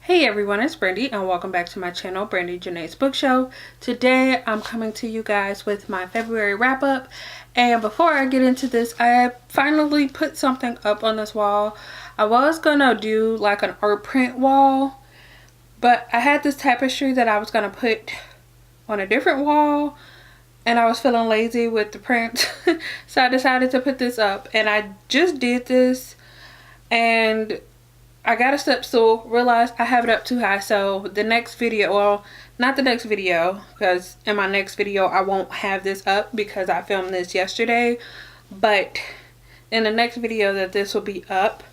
Hey everyone, it's Brandy and welcome back to my channel, Brandy Janae's Book Show. Today I'm coming to you guys with my February wrap up, and before I get into this, I finally put something up on this wall. I was gonna do like an art print wall, but I had this tapestry that I was gonna put on a different wall and I was feeling lazy with the print so I decided to put this up, and I just did this and I got a step stool, realized I have it up too high, so the next video, well, not the next video, because in my next video I won't have this up because I filmed this yesterday, but in the next video that this will be up,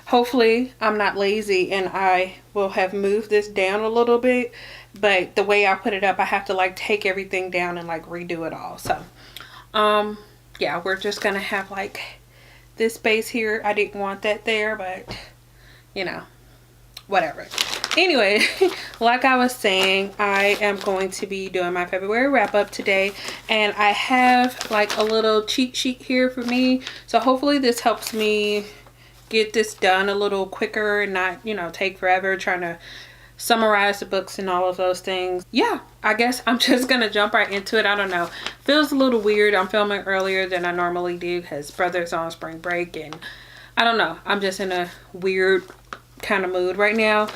hopefully I'm not lazy and I will have moved this down a little bit, but the way I put it up I have to like take everything down and like redo it all. So yeah, we're just gonna have like this space here. I didn't want that there, but you know, whatever. Anyway, like I was saying, I am going to be doing my February wrap up today, and I have like a little cheat sheet here for me, so hopefully this helps me get this done a little quicker and not, you know, take forever trying to summarize the books and all of those things. Yeah, I guess I'm just gonna jump right into it. I don't know, feels a little weird. I'm filming earlier than I normally do because brother's on spring break, and I don't know, I'm just in a weird kind of mood right now.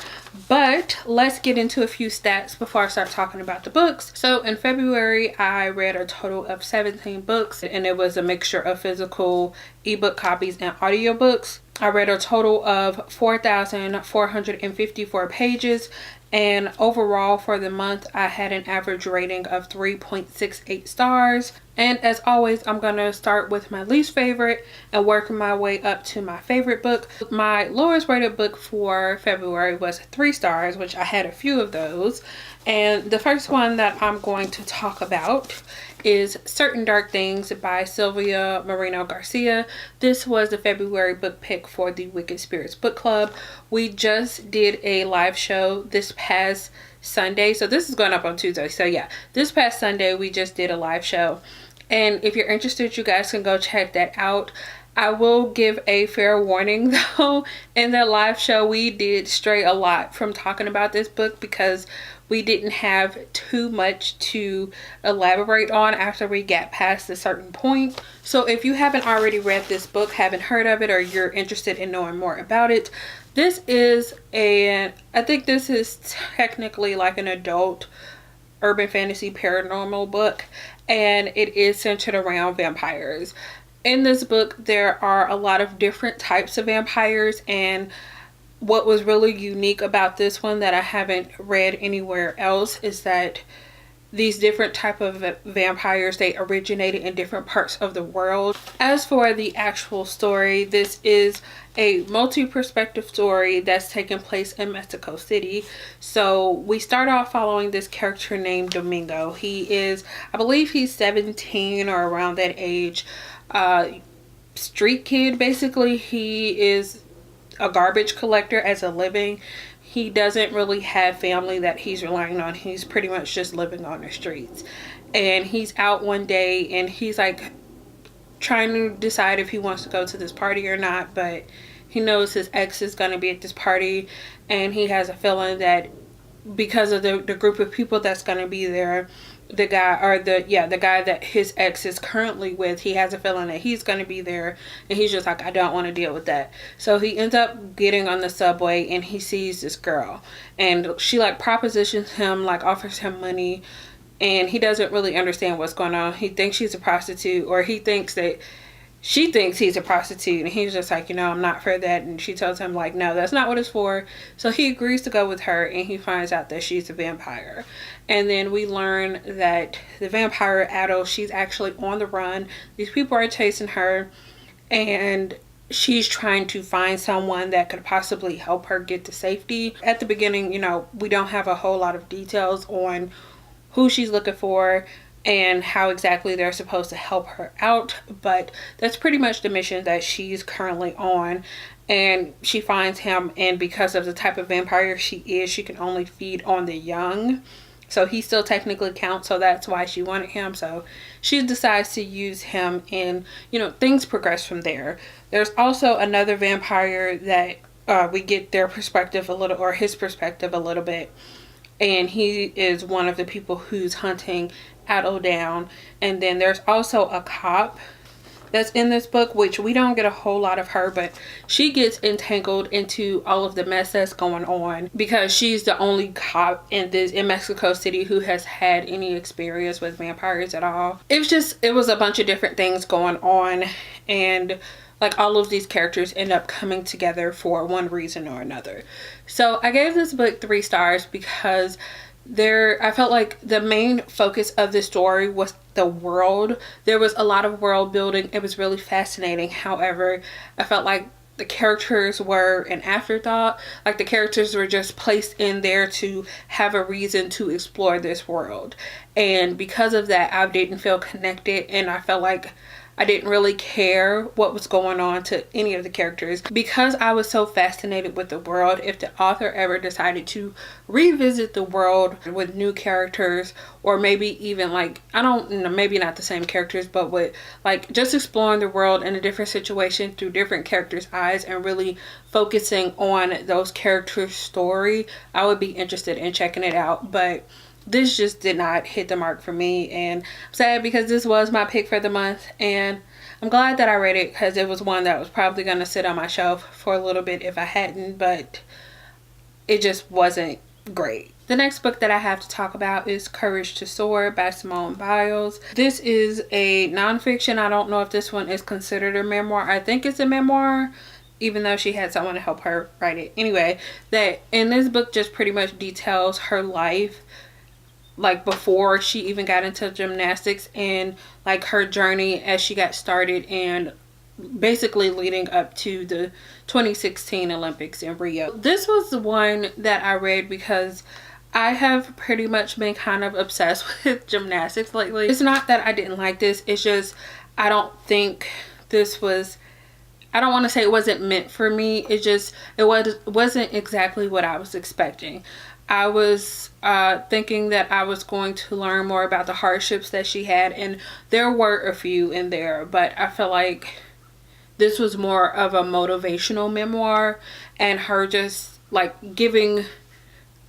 But let's get into a few stats before I start talking about the books. So in February I read a total of 17 books, and it was a mixture of physical ebook copies and audiobooks. I read a total of 4,454 pages, and overall for the month I had an average rating of 3.68 stars. And as always, I'm gonna start with my least favorite and work my way up to my favorite book. My lowest rated book for February was 3 stars, which I had a few of those. And the first one that I'm going to talk about is Certain Dark Things by Sylvia Moreno Garcia. This was the February book pick for the Wicked Spirits book club. We just did a live show this past Sunday, so this is going up on Tuesday. So yeah, this past Sunday we just did a live show, and if you're interested, you guys can go check that out. I will give a fair warning though, in that live show we did stray a lot from talking about this book because we didn't have too much to elaborate on after we got past a certain point. So if you haven't already read this book, haven't heard of it, or you're interested in knowing more about it, this is I think this is technically like an adult urban fantasy paranormal book, and it is centered around vampires. In this book there are a lot of different types of vampires, and what was really unique about this one that I haven't read anywhere else is that these different type of vampires, they originated in different parts of the world. As for the actual story, this is a multi-perspective story that's taking place in Mexico City. So we start off following this character named Domingo. He is, I believe he's 17 or around that age. Street kid basically. He is a garbage collector as a living. He doesn't really have family that he's relying on. He's pretty much just living on the streets, and he's out one day and he's like trying to decide if he wants to go to this party or not, but he knows his ex is going to be at this party, and he has a feeling that because of the group of people that's going to be there, the guy that his ex is currently with, he has a feeling that he's going to be there, and he's just like, I don't want to deal with that. So he ends up getting on the subway and he sees this girl, and she like propositions him, like offers him money, and he doesn't really understand what's going on. He thinks she's a prostitute, or he thinks that she thinks he's a prostitute, and he's just like, you know, I'm not for that. And she tells him like, no, that's not what it's for. So he agrees to go with her, and he finds out that she's a vampire. And then we learn that the vampire Ado, she's actually on the run. These people are chasing her, and she's trying to find someone that could possibly help her get to safety. At the beginning, you know, we don't have a whole lot of details on who she's looking for and how exactly they're supposed to help her out, but that's pretty much the mission that she's currently on. And she finds him, and because of the type of vampire she is, she can only feed on the young, so he still technically counts, so that's why she wanted him. So she decides to use him, and you know, things progress from there. There's also another vampire that we get their perspective a little, or his perspective a little bit. And he is one of the people who's hunting Addo down. And then there's also a cop that's in this book, which we don't get a whole lot of her, but she gets entangled into all of the mess that's going on because she's the only cop in Mexico City who has had any experience with vampires at all. It was a bunch of different things going on, and like all of these characters end up coming together for one reason or another. So I gave this book 3 stars because I felt like the main focus of the story was the world. There was a lot of world building. It was really fascinating. However, I felt like the characters were an afterthought. Like the characters were just placed in there to have a reason to explore this world. And because of that, I didn't feel connected, and I felt like I didn't really care what was going on to any of the characters. Because I was so fascinated with the world, if the author ever decided to revisit the world with new characters, or maybe even like, I don't know, maybe not the same characters, but with like just exploring the world in a different situation through different characters' eyes and really focusing on those characters' story, I would be interested in checking it out. But this just did not hit the mark for me, and I'm sad because this was my pick for the month, and I'm glad that I read it because it was one that was probably going to sit on my shelf for a little bit if I hadn't, but it just wasn't great. The next book that I have to talk about is Courage to Soar by Simone Biles. This is a nonfiction. I don't know if this one is considered a memoir. I think it's a memoir, even though she had someone to help her write it. Anyway, that in this book just pretty much details her life, like before she even got into gymnastics, and like her journey as she got started, and basically leading up to the 2016 Olympics in Rio. This was the one that I read because I have pretty much been kind of obsessed with gymnastics lately. It's not that I didn't like this, it's just I don't think this was, I don't want to say it wasn't meant for me. It wasn't exactly what I was expecting. I was thinking that I was going to learn more about the hardships that she had, and there were a few in there, but I feel like this was more of a motivational memoir, and her just like giving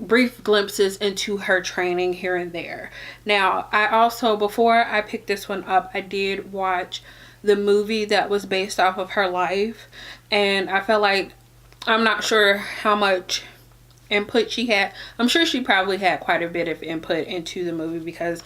brief glimpses into her training here and there. Now, I also, before I picked this one up, I did watch the movie that was based off of her life, and I felt like, I'm not sure how much input she had. I'm sure she probably had quite a bit of input into the movie because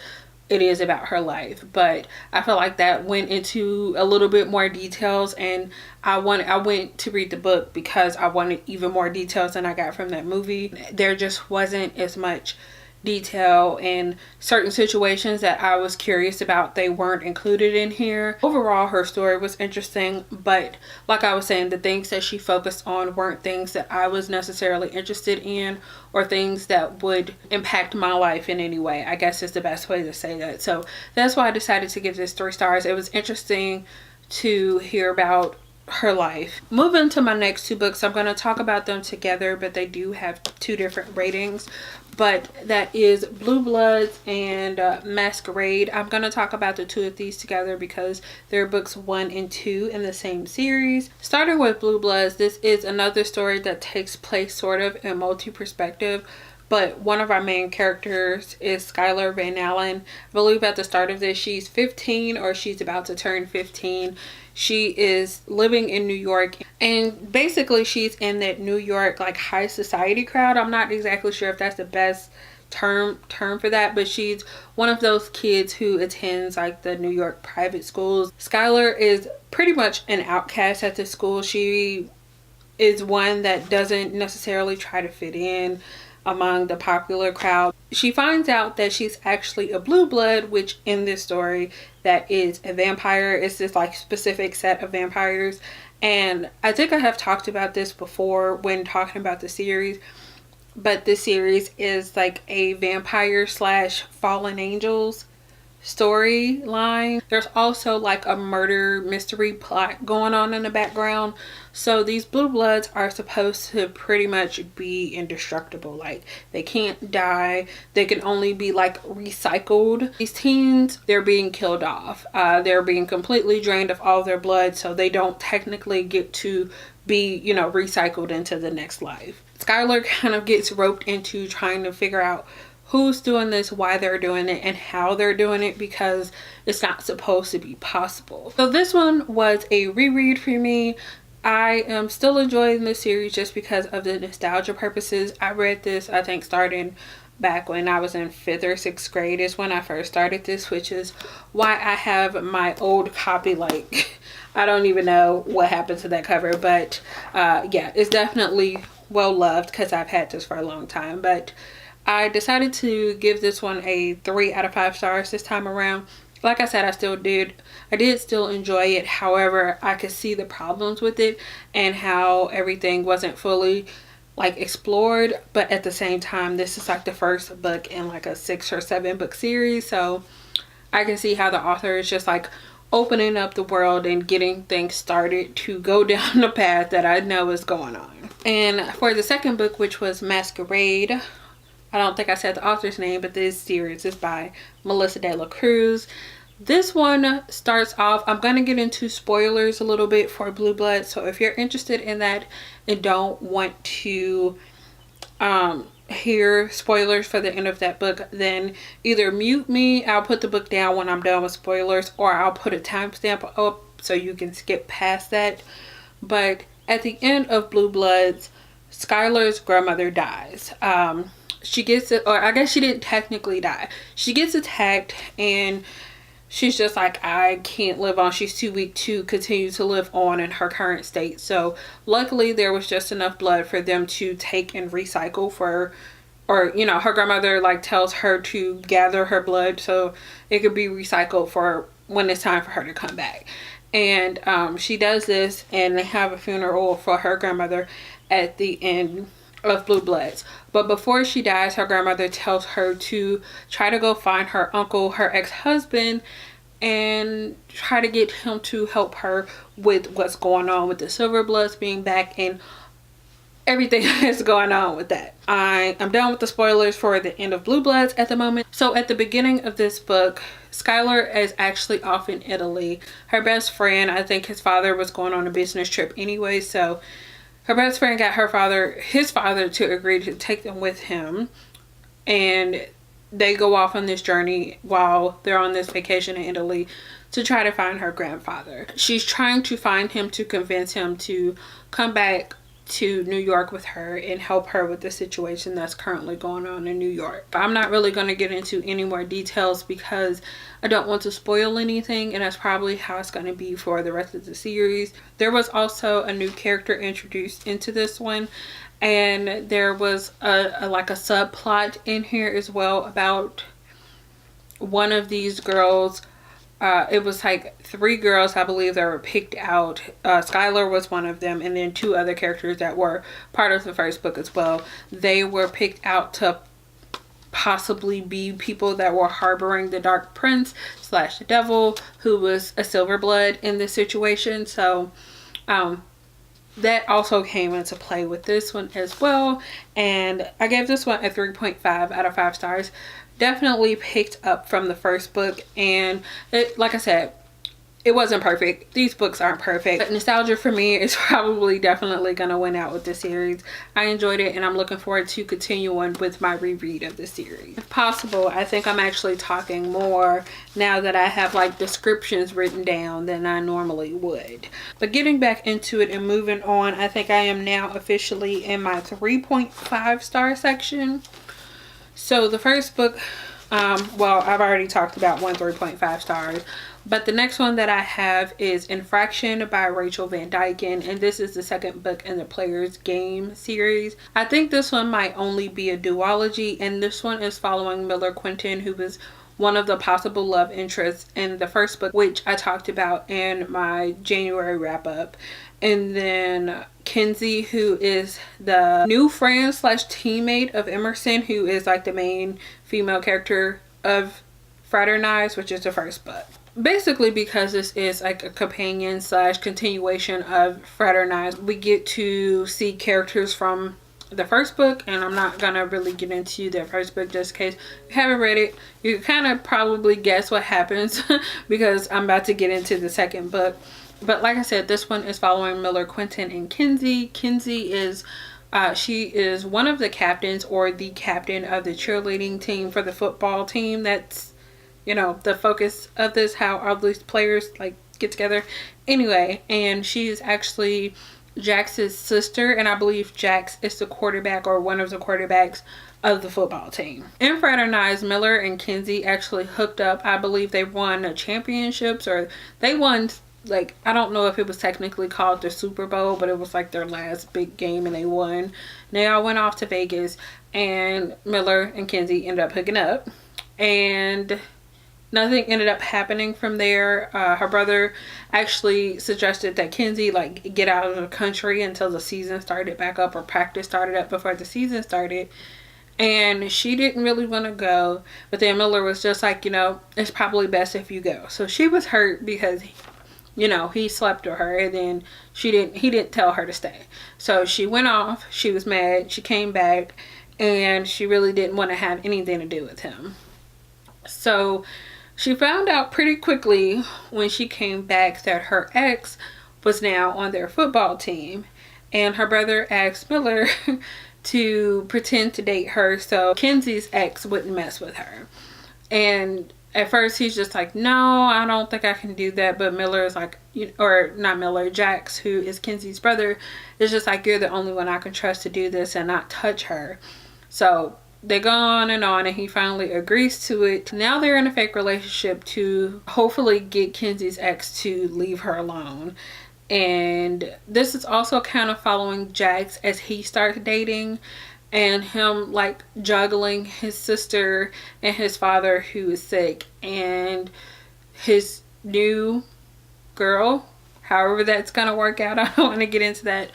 it is about her life, but I feel like that went into a little bit more details, and I went to read the book because I wanted even more details than I got from that movie. There just wasn't as much detail in certain situations that I was curious about. They weren't included in here. Overall, her story was interesting, but like I was saying, the things that she focused on weren't things that I was necessarily interested in, or things that would impact my life in any way, I guess is the best way to say that. So that's why I decided to give this 3 stars. It was interesting to hear about her life. Moving to my next 2 books, I'm going to talk about them together, but they do have 2 different ratings. But that is Blue Bloods and Masquerade. I'm going to talk about the 2 of these together because they're books 1 and 2 in the same series. Starting with Blue Bloods, this is another story that takes place sort of in multi-perspective, but one of our main characters is Skylar Van Allen. I believe at the start of this she's 15, or she's about to turn 15. She is living in New York, and basically she's in that New York like high society crowd. I'm not exactly sure if that's the best term for that, but she's one of those kids who attends like the New York private schools. Skylar is pretty much an outcast at the school. She is one that doesn't necessarily try to fit in among the popular crowd. She finds out that she's actually a blue blood, which in this story that is a vampire. It's this like specific set of vampires, and I think I have talked about this before when talking about the series, but this series is like a vampire slash fallen angels storyline. There's also like a murder mystery plot going on in the background. So these blue bloods are supposed to pretty much be indestructible. Like they can't die. They can only be like recycled. These teens, they're being killed off. They're being completely drained of all their blood, so they don't technically get to be, you know, recycled into the next life. Skylar kind of gets roped into trying to figure out who's doing this, why they're doing it, and how they're doing it, because it's not supposed to be possible. So this one was a reread for me. I am still enjoying this series just because of the nostalgia purposes. I read this, I think, starting back when I was in 5th or 6th grade is when I first started this, which is why I have my old copy. Like, I don't even know what happened to that cover, but yeah, it's definitely well loved because I've had this for a long time. But I decided to give this one a 3 out of 5 stars this time around. Like I said, I did still enjoy it. However, I could see the problems with it and how everything wasn't fully like explored. But at the same time, this is like the first book in like a 6 or 7 book series. So I can see how the author is just like opening up the world and getting things started to go down the path that I know is going on. And for the second book, which was Masquerade, I don't think I said the author's name, but this series is by Melissa De La Cruz. This one starts off, I'm going to get into spoilers a little bit for Blue Blood. So if you're interested in that and don't want to hear spoilers for the end of that book, then either mute me, I'll put the book down when I'm done with spoilers, or I'll put a timestamp up so you can skip past that. But at the end of Blue Bloods, Skylar's grandmother dies. She gets it, or I guess she didn't technically die. She gets attacked and she's just like, I can't live on. She's too weak to continue to live on in her current state. So luckily there was just enough blood for them to take and recycle for, or, you know, her grandmother like tells her to gather her blood so it could be recycled for when it's time for her to come back. And she does this, and they have a funeral for her grandmother at the end of Blue Bloods. But before she dies, her grandmother tells her to try to go find her uncle, her ex-husband, and try to get him to help her with what's going on with the Silver Bloods being back and everything that's going on with that. I am done with the spoilers for the end of Blue Bloods at the moment. So at the beginning of this book, Skylar is actually off in Italy. Her best friend, I think his father was going on a business trip anyway, so her best friend got his father to agree to take them with him, and they go off on this journey while they're on this vacation in Italy to try to find her grandfather. She's trying to find him to convince him to come back to New York with her and help her with the situation that's currently going on in New York. I'm not really going to get into any more details because I don't want to spoil anything, and that's probably how it's going to be for the rest of the series. There was also a new character introduced into this one, and there was a like a subplot in here as well about one of these girls. It was like 3 girls, I believe, that were picked out. Skylar was one of them, and then 2 other characters that were part of the first book as well. They were picked out to possibly be people that were harboring the Dark Prince / the devil, who was a Silver Blood in this situation. So that also came into play with this one as well, and I gave this one a 3.5 out of 5 stars. Definitely picked up from the first book, and it, like I said, it wasn't perfect. These books aren't perfect, but nostalgia for me is probably definitely gonna win out with this series. I enjoyed it, and I'm looking forward to continuing with my reread of the series. If possible, I think I'm actually talking more now that I have like descriptions written down than I normally would. But getting back into it and moving on, I think I am now officially in my 3.5 star section. So the first book, well, I've already talked about 3.5 stars, but the next one that I have is Infraction by Rachel Van Dyken, and this is the second book in the Player's Game series. I think this one might only be a duology, and this one is following Miller Quinton, who was one of the possible love interests in the first book, which I talked about in my January wrap up. And then Kenzie, who is the new friend / teammate of Emerson, who is like the main female character of Fraternize, which is the first book. Basically, because this is like a companion / continuation of Fraternize, we get to see characters from the first book, and I'm not gonna really get into the first book just in case you haven't read it. You kind of probably guess what happens because I'm about to get into the second book. But like I said, this one is following Miller, Quentin, and Kenzie. Kenzie is she is one of the captains, or the captain of the cheerleading team for the football team. That's, you know, the focus of this, how all these players like get together. Anyway, and she is actually Jax's sister, and I believe Jax is the quarterback, or one of the quarterbacks of the football team. In Fraternized, Miller and Kenzie actually hooked up. I believe they won a championships, or they won, like, I don't know if it was technically called the Super Bowl, but it was like their last big game and they won. They all went off to Vegas, and Miller and Kenzie ended up hooking up, and nothing ended up happening from there. Her brother actually suggested that Kenzie like get out of the country until the season started back up, or practice started up before the season started. And she didn't really want to go, but then Miller was just like, you know, it's probably best if you go. So she was hurt because, you know, he slept with her, and then he didn't tell her to stay. So she went off, she was mad, she came back, and she really didn't want to have anything to do with him. So she found out pretty quickly when she came back that her ex was now on their football team, and her brother asked Miller to pretend to date her so Kenzie's ex wouldn't mess with her. And at first he's just like, no, I don't think I can do that. But Miller is like, or not Miller, Jax, who is Kenzie's brother, is just like, you're the only one I can trust to do this and not touch her. So they go on, and he finally agrees to it. Now they're in a fake relationship to hopefully get Kenzie's ex to leave her alone. And this is also kind of following Jax as he starts dating, and him like juggling his sister and his father who is sick, and his new girl, however that's gonna work out. I don't want to get into that.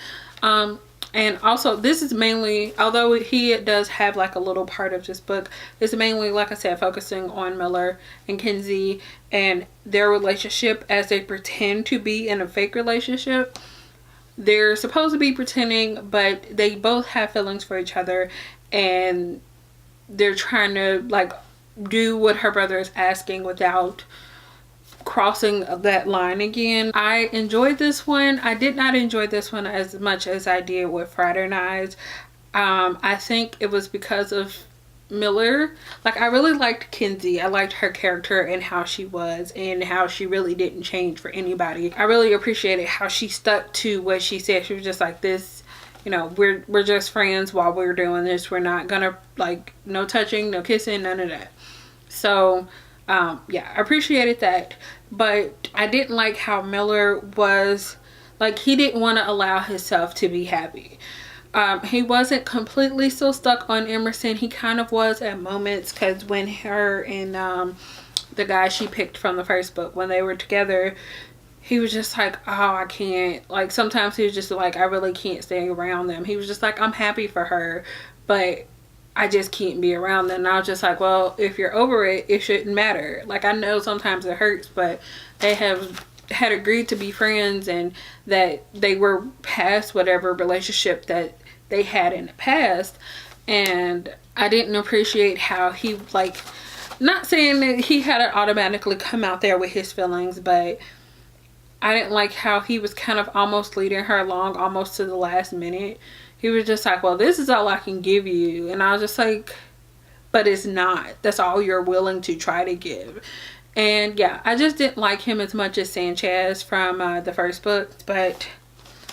And also, this is mainly, although he does have like a little part of this book, it's mainly, like I said, focusing on Miller and Kenzie and their relationship as they pretend to be in a fake relationship. They're supposed to be pretending, but they both have feelings for each other, and they're trying to like do what her brother is asking without crossing that line again. I enjoyed this one. I did not enjoy this one as much as I did with Fraternized. I think it was because of Miller. Like, I really liked Kenzie. I liked her character and how she was, and how she really didn't change for anybody. I really appreciated how she stuck to what she said. She was just like, this, you know, we're just friends while we're doing this. We're not gonna, like, no touching, no kissing, none of that. So yeah, I appreciated that. But I didn't like how Miller was, like, he didn't want to allow himself to be happy. He wasn't completely still stuck on Emerson. He kind of was at moments, because when her and the guy she picked from the first book, when they were together, he was just like, oh, I can't. Like, sometimes he was just like, I really can't stay around them. He was just like, I'm happy for her, but I just can't be around them. And I was just like, well, if you're over it, it shouldn't matter. Like, I know sometimes it hurts, but they had agreed to be friends, and that they were past whatever relationship that they had in the past. And I didn't appreciate how he, like, not saying that he had to automatically come out there with his feelings, but I didn't like how he was kind of almost leading her along almost to the last minute. He was just like, well, this is all I can give you. And I was just like, but it's not. That's all you're willing to try to give. And yeah, I just didn't like him as much as Sanchez from the first book. But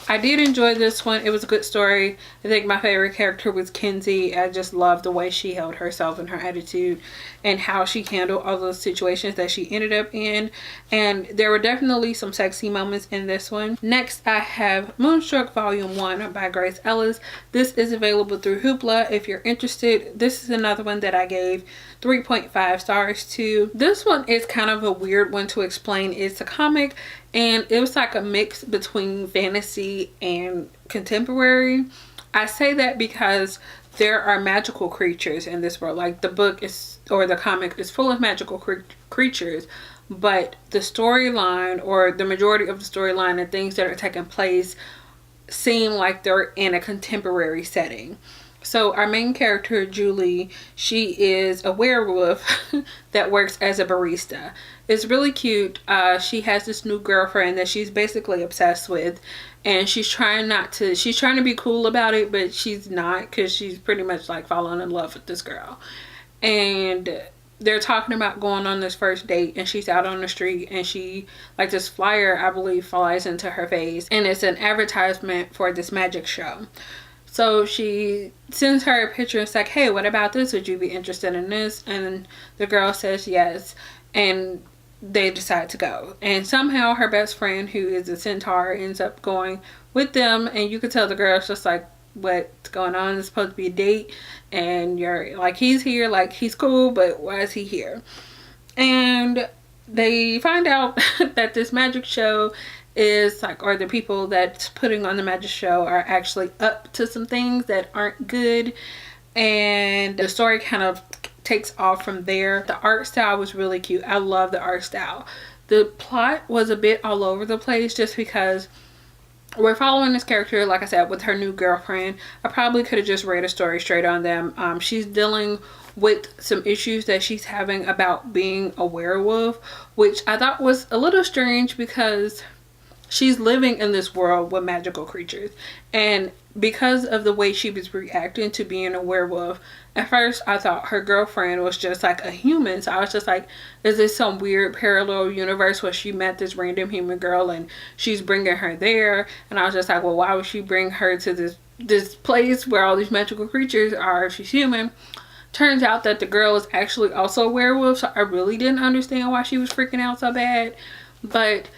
I did enjoy this one. It was a good story. I think my favorite character was Kenzie. I just loved the way she held herself and her attitude, and how she handled all those situations that she ended up in. And there were definitely some sexy moments in this one. Next, I have Moonstruck Volume 1 by Grace Ellis. This is available through Hoopla if you're interested. This is another one that I gave 3.5 stars to. This one is kind of a weird one to explain. It's a comic, and it was like a mix between fantasy and contemporary. I say that because there are magical creatures in this world. Like, the book is, or the comic is full of magical creatures, but the storyline, or the majority of the storyline and things that are taking place, seem like they're in a contemporary setting. So our main character, Julie, she is a werewolf that works as a barista. It's really cute. She has this new girlfriend that she's basically obsessed with, and she's trying to be cool about it, but she's not, because she's pretty much like falling in love with this girl. And they're talking about going on this first date, and she's out on the street, and she, like, this flyer, I believe, flies into her face, and it's an advertisement for this magic show. So she sends her a picture and it's like, hey, what about this? Would you be interested in this? And the girl says yes, and they decide to go. And somehow her best friend, who is a centaur, ends up going with them, and you could tell the girl's just like, what's going on? It's supposed to be a date, and you're like, he's here, like, he's cool, but why is he here? And they find out that this magic show is like, or the people that's putting on the magic show are actually up to some things that aren't good, and the story kind of takes off from there. The art style was really cute. I love the art style. The plot was a bit all over the place, just because we're following this character, like I said, with her new girlfriend. I probably could have just read a story straight on them. She's dealing with some issues that she's having about being a werewolf, which I thought was a little strange, because she's living in this world with magical creatures, and because of the way she was reacting to being a werewolf, at first I thought her girlfriend was just like a human. So I was just like, is this some weird parallel universe where she met this random human girl and she's bringing her there? And I was just like, well, why would she bring her to this place where all these magical creatures are if she's human? Turns out that the girl is actually also a werewolf, so I really didn't understand why she was freaking out so bad. But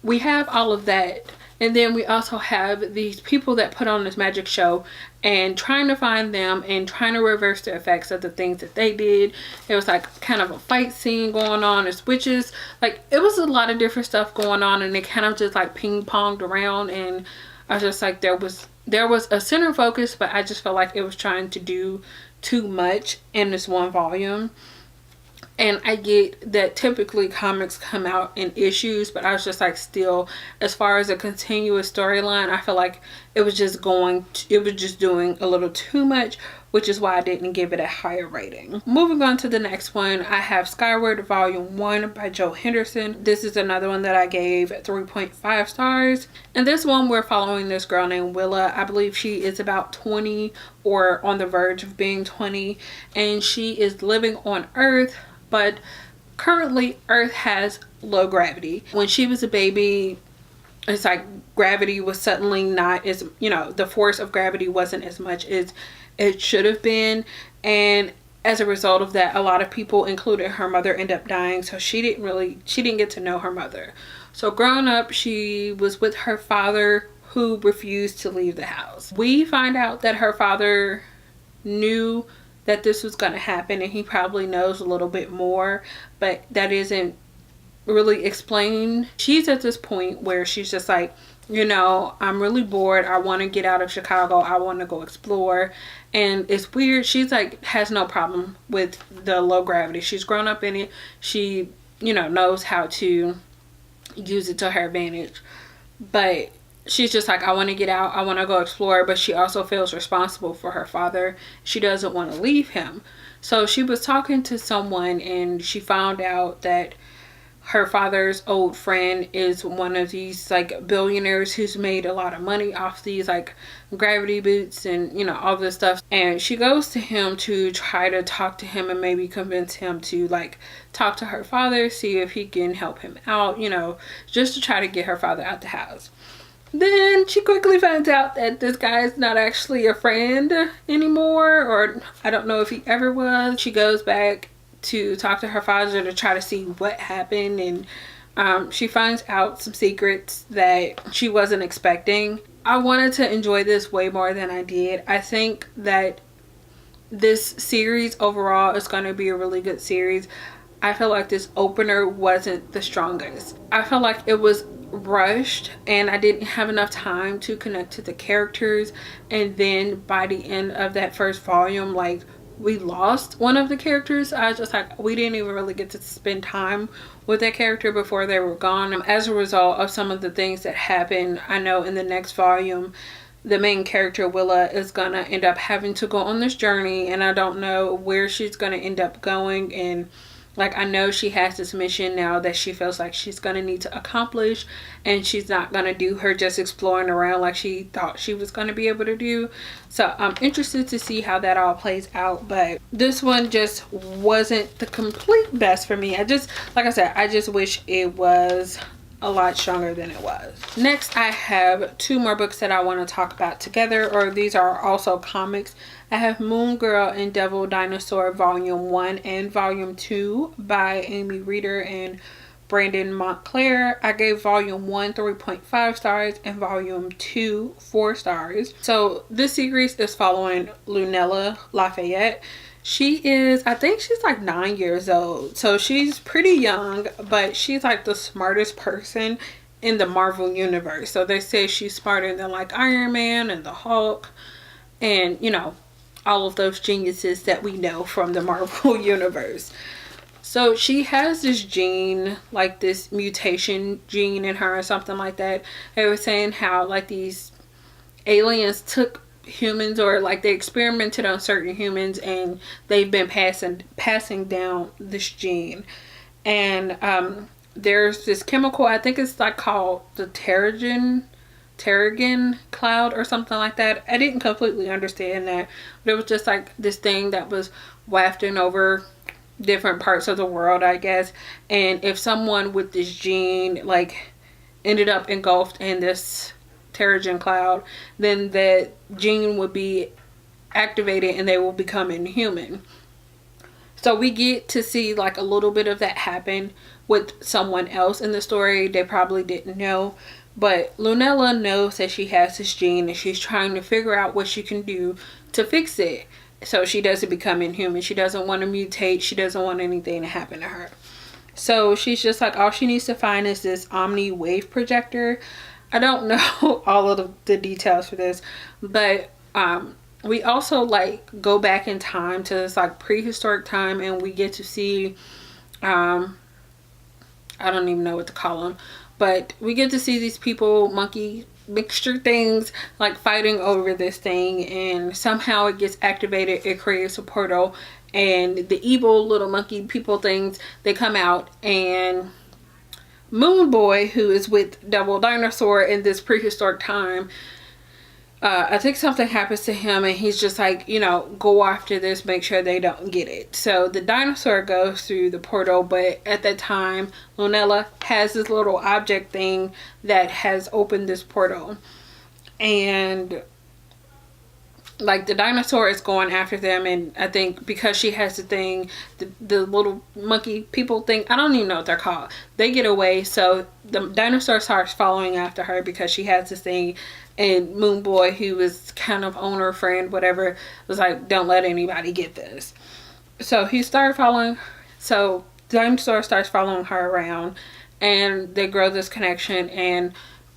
we have all of that, and then we also have these people that put on this magic show, and trying to find them and trying to reverse the effects of the things that they did. It was like kind of a fight scene going on. There's witches, like, it was a lot of different stuff going on, and it kind of just like ping-ponged around, and I was just like, there was a center focus, but I just felt like it was trying to do too much in this one volume. And I get that typically comics come out in issues, but I was just like, still, as far as a continuous storyline, I feel like it was just doing a little too much, which is why I didn't give it a higher rating. Moving on to the next one, I have Skyward Volume 1 by Joe Henderson. This is another one that I gave 3.5 stars. And this one, we're following this girl named Willa. I believe she is about 20 or on the verge of being 20, and she is living on Earth. But currently Earth has low gravity. When she was a baby, it's like gravity was suddenly not as, the force of gravity wasn't as much as it should have been. And as a result of that, a lot of people, including her mother, end up dying. So she didn't get to know her mother. So growing up, she was with her father, who refused to leave the house. We find out that her father knew that this was going to happen, and he probably knows a little bit more, but that isn't really explained. She's at this point where she's just like, I'm really bored. I want to get out of Chicago. I want to go explore. And it's weird. She's like, has no problem with the low gravity. She's grown up in it. She, knows how to use it to her advantage. But she's just like, I want to get out. I want to go explore. But she also feels responsible for her father. She doesn't want to leave him. So she was talking to someone, and she found out that her father's old friend is one of these like billionaires who's made a lot of money off these like gravity boots and all this stuff. And she goes to him to try to talk to him and maybe convince him to like talk to her father, see if he can help him out, just to try to get her father out the house. Then she quickly finds out that this guy is not actually a friend anymore, or I don't know if he ever was. She goes back to talk to her father to try to see what happened, and she finds out some secrets that she wasn't expecting. I wanted to enjoy this way more than I did. I think that this series overall is going to be a really good series. I feel like this opener wasn't the strongest. I feel like it was rushed, and I didn't have enough time to connect to the characters, and then by the end of that first volume, like, we lost one of the characters. I was just like, we didn't even really get to spend time with that character before they were gone. As a result of some of the things that happened, I know in the next volume the main character Willa is gonna end up having to go on this journey, and I don't know where she's gonna end up going. And like, I know she has this mission now that she feels like she's gonna need to accomplish, and she's not gonna do her just exploring around like she thought she was gonna be able to do. So I'm interested to see how that all plays out, but this one just wasn't the complete best for me. I just, like I said, I just wish it was a lot stronger than it was. Next, I have two more books that I want to talk about together, or these are also comics. I have Moon Girl and Devil Dinosaur Volume 1 and Volume 2 by Amy Reeder and Brandon Montclair. I gave Volume 1 3.5 stars and Volume 2 4 stars. So this series is following Lunella Lafayette. She is, I think she's like 9 years old. So she's pretty young, but she's like the smartest person in the Marvel universe. So they say she's smarter than like Iron Man and the Hulk and, you know, all of those geniuses that we know from the Marvel universe. So she has this gene, like this mutation gene in her or something like that. They were saying how like these aliens took humans, or like they experimented on certain humans, and they've been passing down this gene. And there's this chemical, I think it's like called the Terrigen cloud or something like that. I didn't completely understand that, but it was just like this thing that was wafting over different parts of the world, I guess. And if someone with this gene like ended up engulfed in this Terrigen cloud, then that gene would be activated and they will become inhuman. So we get to see like a little bit of that happen with someone else in the story. They probably didn't know, but Lunella knows that she has this gene, and she's trying to figure out what she can do to fix it so she doesn't become inhuman. She doesn't want to mutate. She doesn't want anything to happen to her. So she's just like, all she needs to find is this Omni wave projector. I don't know all of the details for this, but we also like go back in time to this like prehistoric time, and we get to see I don't even know what to call them, but we get to see these people, monkey mixture things, like fighting over this thing, and somehow it gets activated. It creates a portal, and the evil little monkey people things, they come out, and Moon Boy, who is with Devil Dinosaur in this prehistoric time, I think something happens to him, and he's just like, you know, go after this, make sure they don't get it. So the dinosaur goes through the portal, but at that time Lunella has this little object thing that has opened this portal, and like the dinosaur is going after them, and I think because she has the thing, the little monkey people thing, I don't even know what they're called, they get away. So the dinosaur starts following after her because she has this thing, and Moon Boy, who was kind of owner friend whatever, was like, don't let anybody get this. So he started following, so the dinosaur starts following her around, and they grow this connection, and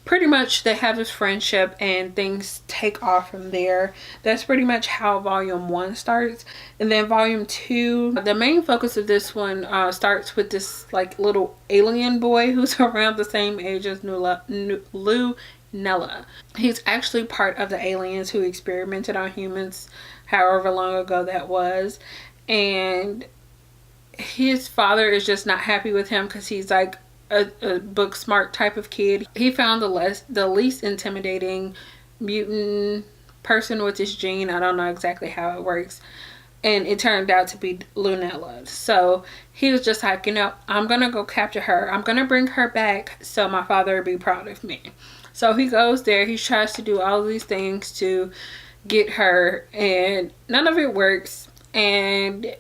pretty much they have this friendship, and things take off from there. That's pretty much how Volume 1 starts. And then Volume 2, the main focus of this one starts with this like little alien boy who's around the same age as Lunella. He's actually part of the aliens who experimented on humans however long ago that was, and his father is just not happy with him because he's like a book smart type of kid. He found the least intimidating mutant person with this gene. I don't know exactly how it works, and it turned out to be Lunella. So he was just like, you know, I'm gonna go capture her, I'm gonna bring her back so my father will be proud of me. So he goes there, he tries to do all these things to get her, and none of it works, and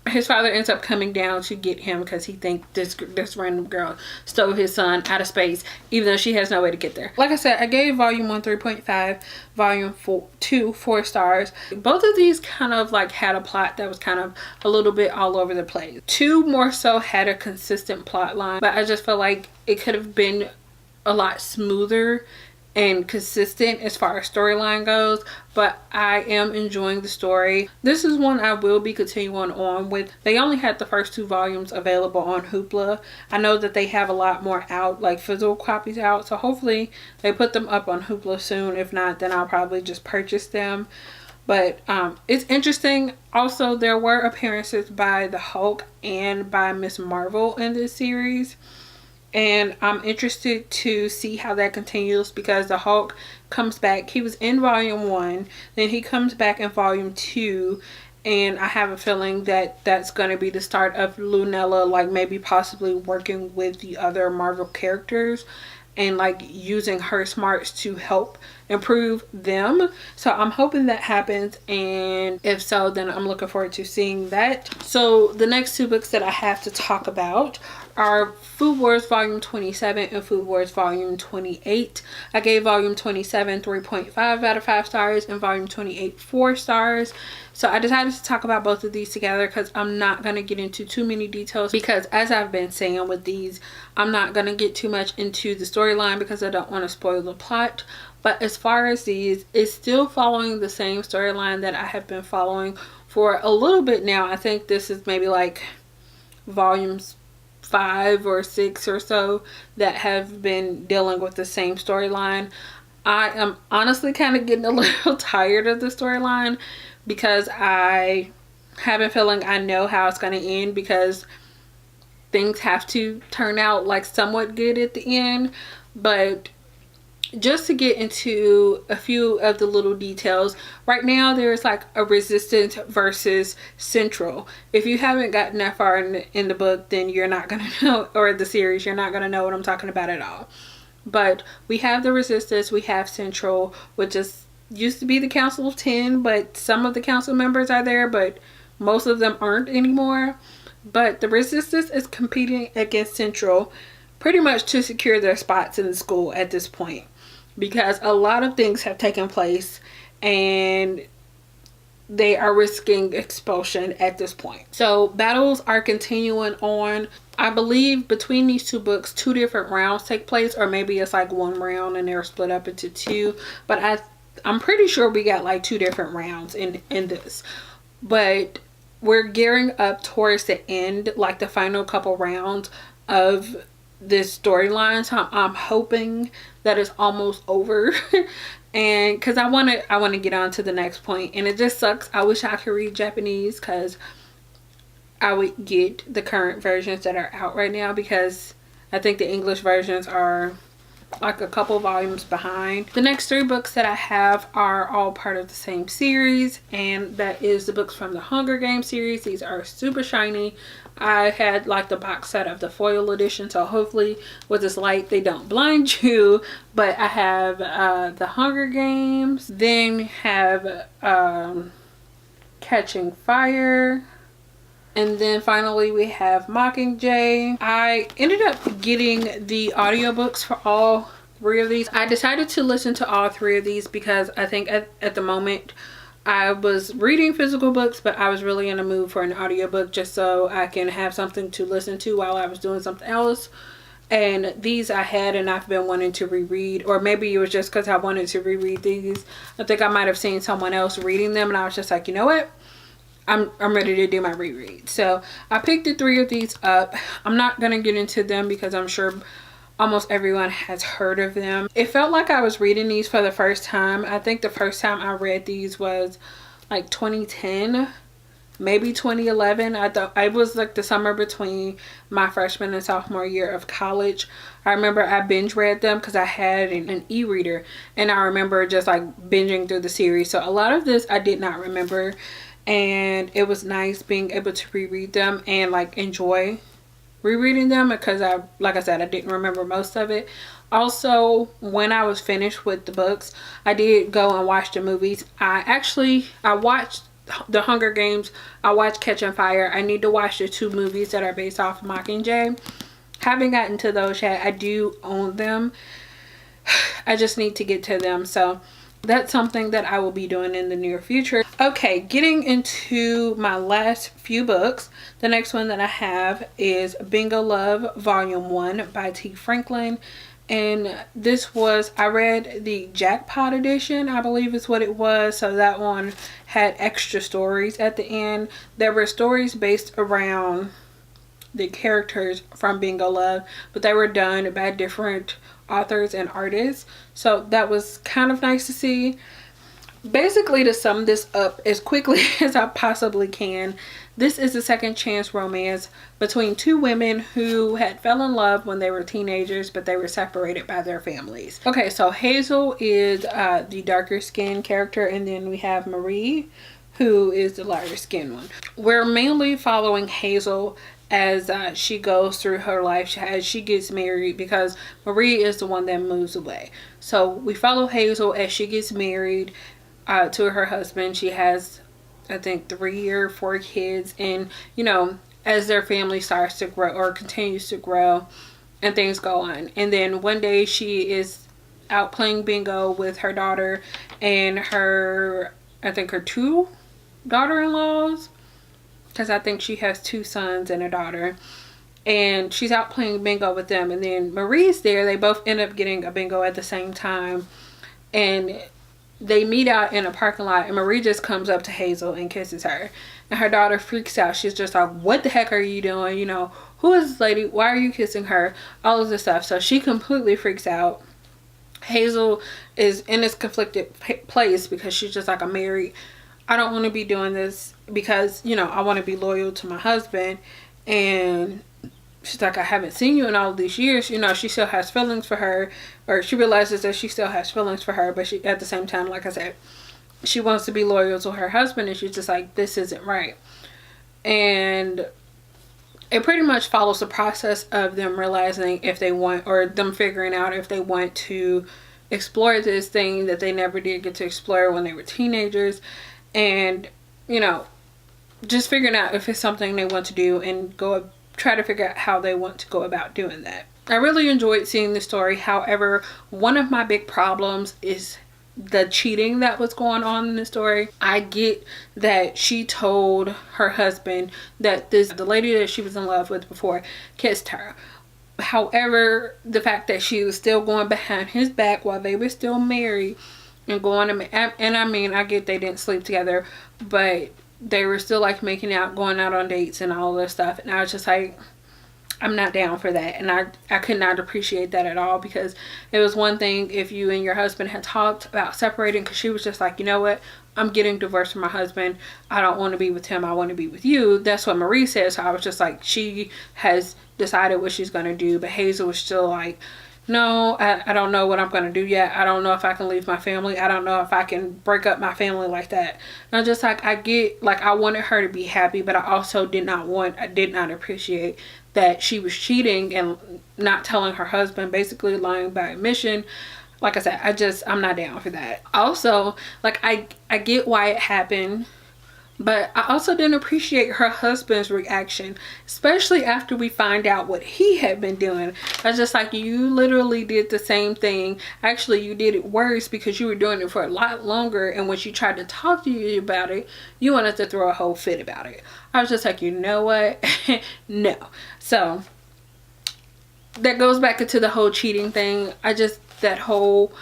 his father ends up coming down to get him because he thinks this random girl stole his son out of space, even though she has no way to get there. Like I said, I gave Volume 1 3.5, Volume 2 4 stars. Both of these kind of like had a plot that was kind of a little bit all over the place. 2 more so had a consistent plot line, but I just felt like it could have been a lot smoother and consistent as far as storyline goes, but I am enjoying the story. This is one I will be continuing on with. They only had the first 2 volumes available on Hoopla. I know that they have a lot more out, like physical copies out, so hopefully they put them up on Hoopla soon. If not, then I'll probably just purchase them. But it's interesting. Also, there were appearances by the Hulk and by Miss Marvel in this series, and I'm interested to see how that continues, because the Hulk comes back. He was in volume 1, then he comes back in volume 2, and I have a feeling that that's going to be the start of Lunella, like maybe possibly working with the other Marvel characters and like using her smarts to help improve them. So I'm hoping that happens, and if so, then I'm looking forward to seeing that. So the next 2 books that I have to talk about are Food Wars Volume 27 and Food Wars Volume 28. I gave Volume 27 3.5 out of 5 stars and Volume 28 4 stars. So I decided to talk about both of these together because I'm not going to get into too many details, because as I've been saying with these, I'm not going to get too much into the storyline because I don't want to spoil the plot. But as far as these, it's still following the same storyline that I have been following for a little bit now. I think this is maybe like volumes 5 or 6 or so that have been dealing with the same storyline. I am honestly kind of getting a little tired of the storyline, because I have a feeling I know how it's going to end, because things have to turn out like somewhat good at the end. But just to get into a few of the little details, right now there's like a Resistance versus Central. If you haven't gotten that far in the book, then you're not gonna know, or the series, you're not gonna know what I'm talking about at all. But we have the Resistance, we have Central, which is used to be the Council of 10, but some of the council members are there, but most of them aren't anymore. But the Resistance is competing against Central pretty much to secure their spots in the school at this point, because a lot of things have taken place and they are risking expulsion at this point. So battles are continuing on. I believe between these 2 books, 2 different rounds take place, or maybe it's like 1 round and they're split up into 2, but I'm pretty sure we got like 2 different rounds in this. But we're gearing up towards the end, like the final couple rounds of this storyline. So I'm hoping that it's almost over and because I want to get on to the next point. And it just sucks. I wish I could read Japanese, because I would get the current versions that are out right now, because I think the English versions are like a couple volumes behind. The next 3 books that I have are all part of the same series, and that is the books from the Hunger Games series. These are super shiny. I had like the box set of the foil edition, so hopefully with this light they don't blind you. But I have the Hunger Games, then have Catching Fire, and then finally we have Mockingjay. I ended up getting the audiobooks for all 3 of these. I decided to listen to all 3 of these because I think at the moment I was reading physical books, but I was really in a mood for an audiobook just so I can have something to listen to while I was doing something else. And these I had, and I've been wanting to reread, or maybe it was just because I wanted to reread these. I think I might have seen someone else reading them and I was just like, you know what? I'm ready to do my reread. So I picked the 3 of these up. I'm not going to get into them because I'm sure almost everyone has heard of them. It felt like I was reading these for the first time. I think the first time I read these was like 2010, maybe 2011. I thought it was like the summer between my freshman and sophomore year of college. I remember I binge read them because I had an e-reader, and I remember just like binging through the series. So a lot of this I did not remember, and it was nice being able to reread them and like enjoy rereading them, because like I said, I didn't remember most of it. Also, when I was finished with the books, I did go and watch the movies. I watched the Hunger Games, I watched Catching Fire. I need to watch the 2 movies that are based off of Mockingjay. Haven't gotten to those yet. I do own them. I just need to get to them. So that's something that I will be doing in the near future. Okay, getting into my last few books. The next one that I have is Bingo Love Volume 1 by T. Franklin. And this was, I read the jackpot edition, I believe is what it was. So that one had extra stories at the end. There were stories based around the characters from Bingo Love, but they were done by different authors and artists. So that was kind of nice to see. Basically, to sum this up as quickly as I possibly can, this is a second chance romance between two women who had fell in love when they were teenagers, but they were separated by their families. Okay, so Hazel is the darker skinned character, and then we have Marie, who is the lighter skinned one. We're mainly following Hazel as she goes through her life, as she gets married, because Marie is the one that moves away. So we follow Hazel as she gets married to her husband. She has, I think, 3 or 4 kids, and you know, as their family starts to grow or continues to grow and things go on, and then one day she is out playing bingo with her daughter and her, I think, her 2 daughter-in-laws, because I think she has 2 sons and a daughter, and she's out playing bingo with them, and then Marie's there. They both end up getting a bingo at the same time, and they meet out in a parking lot, and Marie just comes up to Hazel and kisses her, and her daughter freaks out. She's just like, what the heck are you doing? You know, who is this lady? Why are you kissing her? All of this stuff. So she completely freaks out. Hazel is in this conflicted place because she's just like, I'm married. I don't want to be doing this because, you know, I want to be loyal to my husband. And she's like, I haven't seen you in all of these years. You know, she still has feelings for her, or she realizes that she still has feelings for her, but she, at the same time, like I said, she wants to be loyal to her husband, and she's just like, this isn't right. And it pretty much follows the process of them realizing if they want, or them figuring out if they want to explore this thing that they never did get to explore when they were teenagers, and, you know, just figuring out if it's something they want to do and try to figure out how they want to go about doing that. I really enjoyed seeing the story. However, one of my big problems is the cheating that was going on in the story. I get that she told her husband that the lady that she was in love with before kissed her. However, the fact that she was still going behind his back while they were still married and going to, and I mean, I get they didn't sleep together, but they were still like making out, going out on dates and all this stuff. And I was just like, I'm not down for that. And I could not appreciate that at all, because it was one thing if you and your husband had talked about separating, because she was just like, you know what, I'm getting divorced from my husband. I don't want to be with him. I want to be with you. That's what Marie said. So I was just like, she has decided what she's going to do. But Hazel was still like, no, I don't know what I'm going to do yet. I don't know if I can leave my family. I don't know if I can break up my family like that. And I'm just like, I get, like, I wanted her to be happy, but I also did not appreciate that she was cheating and not telling her husband, basically lying by admission. Like I said, I'm not down for that. Also, like, I get why it happened, but I also didn't appreciate her husband's reaction, especially after we find out what he had been doing. I was just like, you literally did the same thing. Actually, you did it worse, because you were doing it for a lot longer, and when she tried to talk to you about it, you wanted to throw a whole fit about it. I was just like, you know what? No. So that goes back into the whole cheating thing. That whole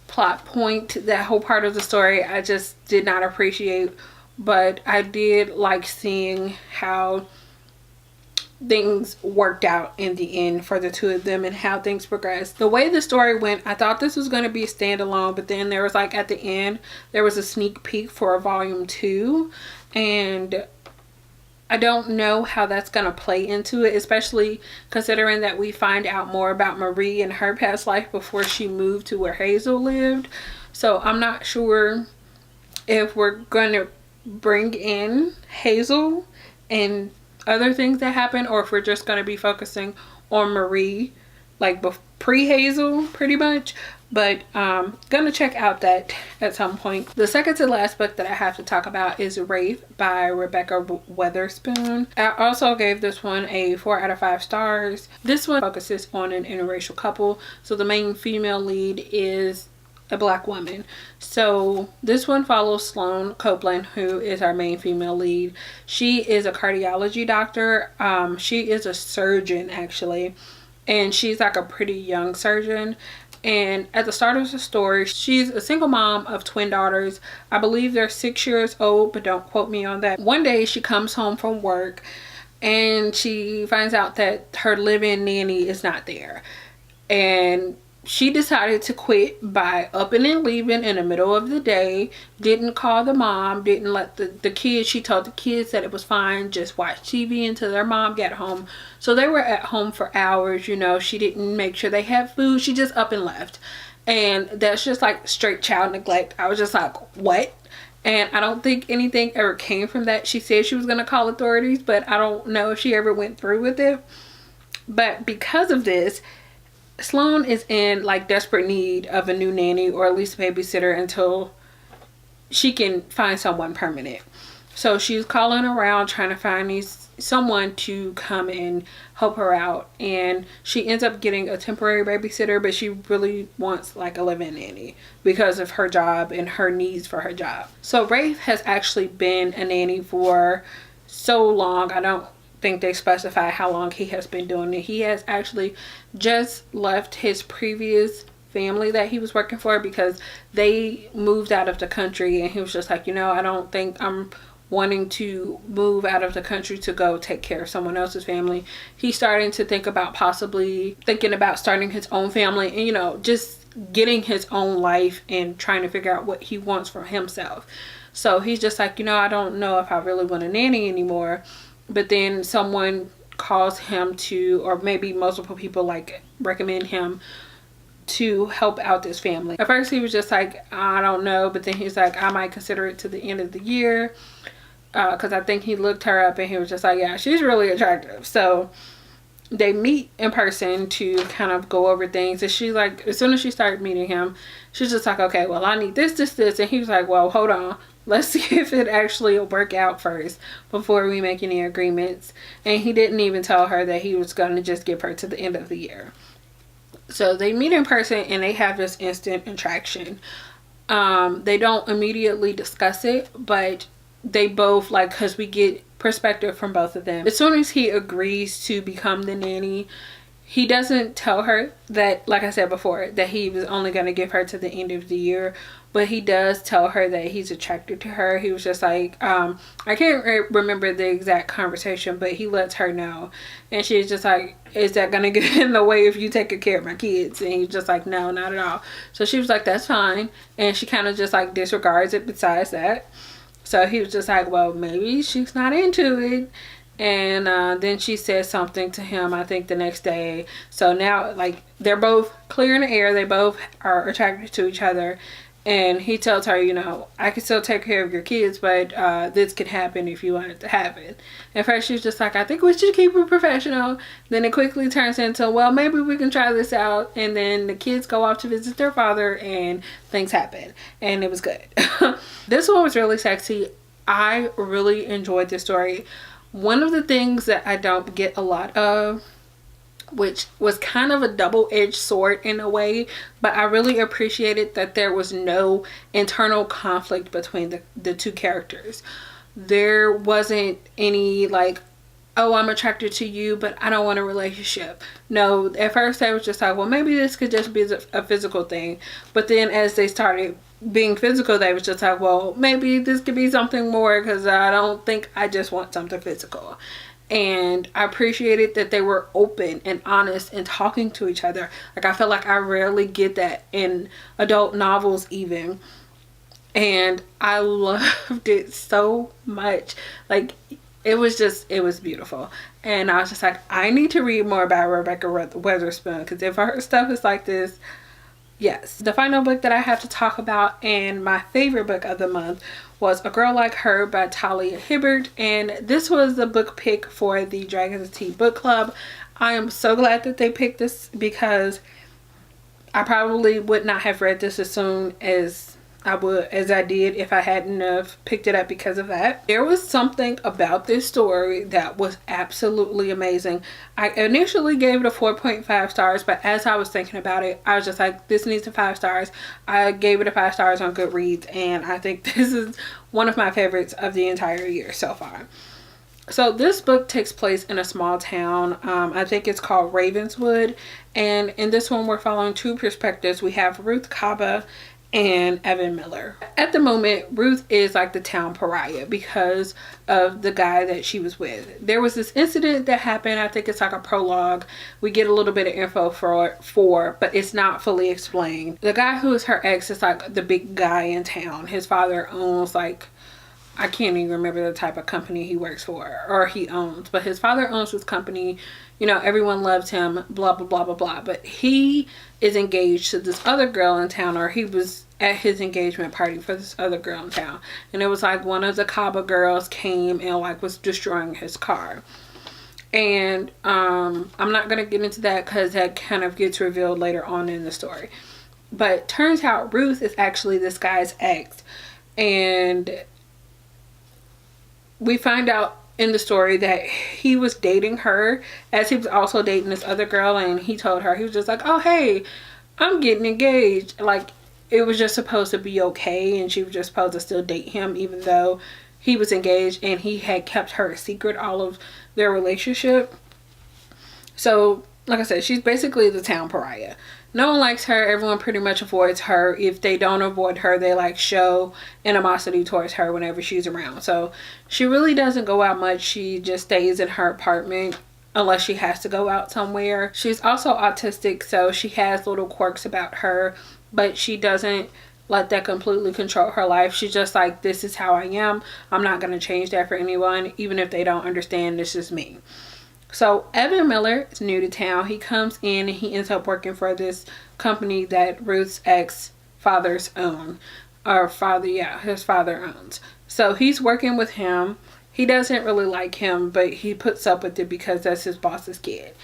plot point, that whole part of the story, I just did not appreciate. But I did like seeing how things worked out in the end for the two of them and how things progressed. The way the story went, I thought this was going to be a standalone, but then there was, like, at the end, there was a sneak peek for a volume 2, and I don't know how that's going to play into it, especially considering that we find out more about Marie and her past life before she moved to where Hazel lived. So I'm not sure if we're going to bring in Hazel and other things that happen, or if we're just going to be focusing on Marie, like pre-Hazel pretty much. But gonna check out that at some point. The second to last book that I have to talk about is Wraith by Rebecca Weatherspoon. I also gave this one a 4 out of 5 stars. This one focuses on an interracial couple, so the main female lead is a Black woman. So this one follows Sloane Copeland, who is our main female lead. She is a cardiology doctor. She is a surgeon, actually, and she's like a pretty young surgeon. And at the start of the story, she's a single mom of twin daughters. I believe they're 6 years old, but don't quote me on that. One day she comes home from work and she finds out that her live-in nanny is not there. And she decided to quit by upping and leaving in the middle of the day. Didn't call the mom, didn't let the kids, she told the kids that it was fine, just watch TV until their mom got home. So they were at home for hours, you know. She didn't make sure they had food, she just up and left. And that's just like straight child neglect. I was just like, what? And I don't think anything ever came from that. She said she was going to call authorities, but I don't know if she ever went through with it. But because of this, Sloan is in like desperate need of a new nanny, or at least a babysitter, until she can find someone permanent. So she's calling around trying to find someone to come and help her out, and she ends up getting a temporary babysitter, but she really wants like a live-in nanny because of her job and her needs for her job. So Rafe has actually been a nanny for so long. I don't think they specify how long he has been doing it. He has actually just left his previous family that he was working for because they moved out of the country, and he was just like, you know, I don't think I'm wanting to move out of the country to go take care of someone else's family. He's starting to think about possibly thinking about starting his own family and, you know, just getting his own life and trying to figure out what he wants for himself. So he's just like, you know, I don't know if I really want a nanny anymore. But then someone calls him to, or maybe multiple people like recommend him to help out this family. At first he was just like, I don't know, but then he's like, I might consider it to the end of the year, because I think he looked her up and he was just like, yeah, she's really attractive. So they meet in person to kind of go over things, and she's like, as soon as she started meeting him, she's just like, okay, well, I need this, and he was like, well, hold on, let's see if it actually will work out first before we make any agreements. And he didn't even tell her that he was going to just give her to the end of the year. So they meet in person and they have this instant attraction. They don't immediately discuss it, but they both, like, because we get perspective from both of them. As soon as he agrees to become the nanny, he doesn't tell her that, like I said before, that he was only going to give her to the end of the year, but he does tell her that he's attracted to her. He was just like, I can't remember the exact conversation, but he lets her know. And she's just like, is that going to get in the way of you taking care of my kids? And he's just like, no, not at all. So she was like, that's fine. And she kind of just like disregards it besides that. So he was just like, well, maybe she's not into it. And then she said something to him, I think the next day. So now, like, they're both clear in the air. They both are attracted to each other. And he tells her, you know, I can still take care of your kids, but this could happen if you want it to happen. At first she's just like, I think we should keep it professional. Then it quickly turns into, well, maybe we can try this out. And then the kids go off to visit their father and things happen. And it was good. This one was really sexy. I really enjoyed this story. One of the things that I don't get a lot of, which was kind of a double-edged sword in a way, but I really appreciated that there was no internal conflict between the two characters. There wasn't any like, oh, I'm attracted to you, but I don't want a relationship. No, at first they was just like, well, maybe this could just be a physical thing. But then as they started being physical, they was just like, well, maybe this could be something more, because I don't think I just want something physical. And I appreciated that they were open and honest and talking to each other. Like, I feel like I rarely get that in adult novels even. And I loved it so much. Like, it was beautiful. And I was just like, I need to read more about Rebecca Weatherspoon, because if her stuff is like this, yes. The final book that I have to talk about, and my favorite book of the month, was A Girl Like Her by Talia Hibbert. And this was the book pick for the Dragons Tea book club. I am so glad that they picked this, because I probably would not have read this as soon as I did if I hadn't have picked it up because of that. There was something about this story that was absolutely amazing. I initially gave it a 4.5 stars, but as I was thinking about it, I was just like, this needs a 5 stars. I gave it a 5 stars on Goodreads, and I think this is one of my favorites of the entire year so far. So this book takes place in a small town. I think it's called Ravenswood. And in this one, we're following two perspectives. We have Ruth Kaba and Evan Miller. At the moment, Ruth is like the town pariah because of the guy that she was with. There was this incident that happened. I think it's like a prologue. We get a little bit of info for, but it's not fully explained. The guy who is her ex is like the big guy in town. His father owns like, I can't even remember the type of company he works for or he owns, but his father owns this company. You know, everyone loves him, blah, blah, blah, blah, blah. But he is engaged to this other girl in town, or he was at his engagement party for this other girl in town. And it was like one of the Kaba girls came and like was destroying his car. And I'm not going to get into that because that kind of gets revealed later on in the story. But turns out Ruth is actually this guy's ex. And we find out in the story that he was dating her as he was also dating this other girl, and he told her, he was just like, oh hey, I'm getting engaged. Like, it was just supposed to be okay, and she was just supposed to still date him even though he was engaged, and he had kept her a secret all of their relationship. So like I said, she's basically the town pariah. No one likes her. Everyone pretty much avoids her. If they don't avoid her, they like show animosity towards her whenever she's around. So she really doesn't go out much. She just stays in her apartment unless she has to go out somewhere. She's also autistic, so she has little quirks about her, but she doesn't let that completely control her life. She's just like, this is how I am. I'm not going to change that for anyone, even if they don't understand. This is me. So Evan Miller is new to town. He comes in and he ends up working for this company that Ruth's ex-fathers own. Or father, yeah, his father owns. So he's working with him. He doesn't really like him, but he puts up with it because that's his boss's kid.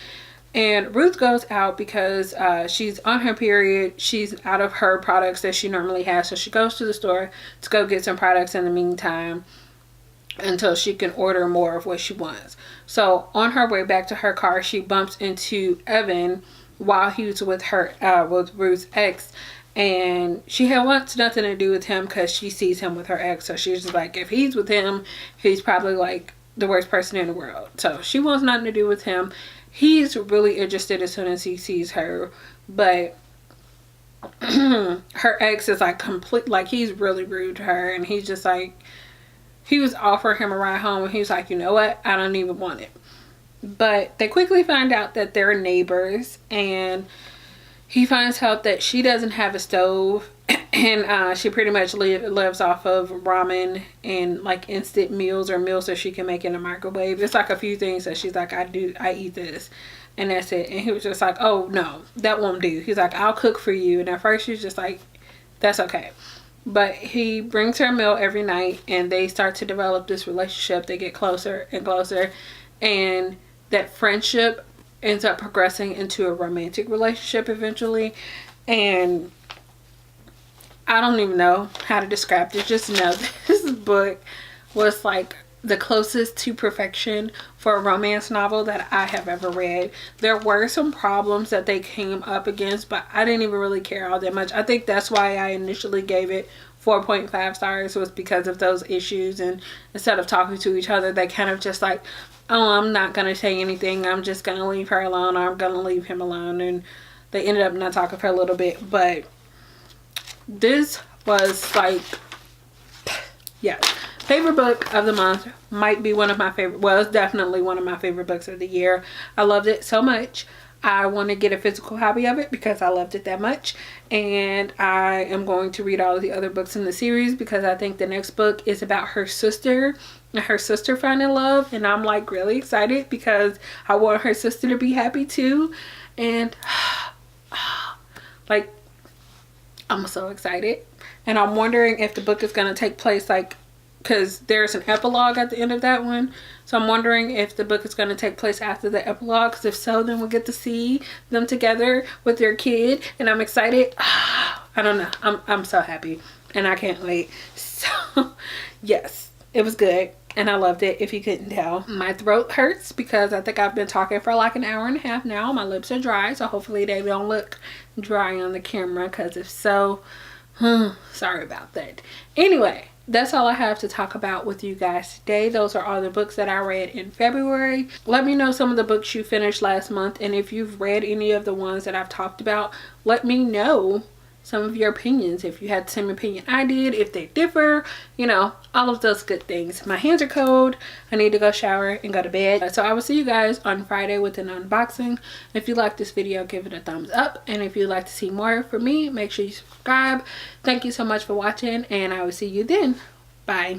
And Ruth goes out because she's on her period. She's out of her products that she normally has. So she goes to the store to go get some products in the meantime until she can order more of what she wants. So on her way back to her car, she bumps into Evan while he was with her, with Ruth's ex. And she wants nothing to do with him because she sees him with her ex. So she's just like, if he's with him, he's probably like the worst person in the world. So she wants nothing to do with him. He's really interested as soon as he sees her. But her ex is like like he's really rude to her. And he's just like, he was offering him a ride home and he was like, you know what? I don't even want it. But they quickly find out that they're neighbors, and he finds out that she doesn't have a stove, and she pretty much lives off of ramen and like instant meals or meals that she can make in the microwave. It's like a few things that she's like, I eat this, and that's it. And he was just like, oh no, that won't do. He's like, I'll cook for you. And at first she's just like, that's okay. But he brings her a meal every night, and they start to develop this relationship. They get closer and closer, and that friendship ends up progressing into a romantic relationship eventually. And I don't even know how to describe it. Just know this book was like the closest to perfection for a romance novel that I have ever read. There were some problems that they came up against, but I didn't even really care all that much. I think that's why I initially gave it 4.5 stars, was because of those issues. And instead of talking to each other, they kind of just like, oh, I'm not going to say anything. I'm just going to leave her alone, or I'm going to leave him alone. And they ended up not talking for a little bit. But this was like, yeah, favorite book of the month. Might be one of my favorite, well, it's definitely one of my favorite books of the year. I loved it so much. I want to get a physical copy of it because I loved it that much. And I am going to read all of the other books in the series because I think the next book is about her sister and her sister finding love. And I'm like really excited because I want her sister to be happy too. And like, I'm so excited. And I'm wondering if the book is going to take place like, because there's an epilogue at the end of that one. So I'm wondering if the book is going to take place after the epilogue. Because if so, then we'll get to see them together with their kid. And I'm excited. I don't know. I'm so happy. And I can't wait. So, yes. It was good. And I loved it, if you couldn't tell. My throat hurts because I think I've been talking for like an hour and a half now. My lips are dry. So hopefully they don't look dry on the camera. Because if so, sorry about that. Anyway. that's all I have to talk about with you guys today. Those are all the books that I read in February. Let me know some of the books you finished last month, and if you've read any of the ones that I've talked about, let me know some of your opinions. If you had the same opinion I did, if they differ, you know, all of those good things. My hands are cold. I need to go shower and go to bed. So I will see you guys on Friday with an unboxing. If you like this video, give it a thumbs up. And if you'd like to see more from me, make sure you subscribe. Thank you so much for watching, and I will see you then. Bye.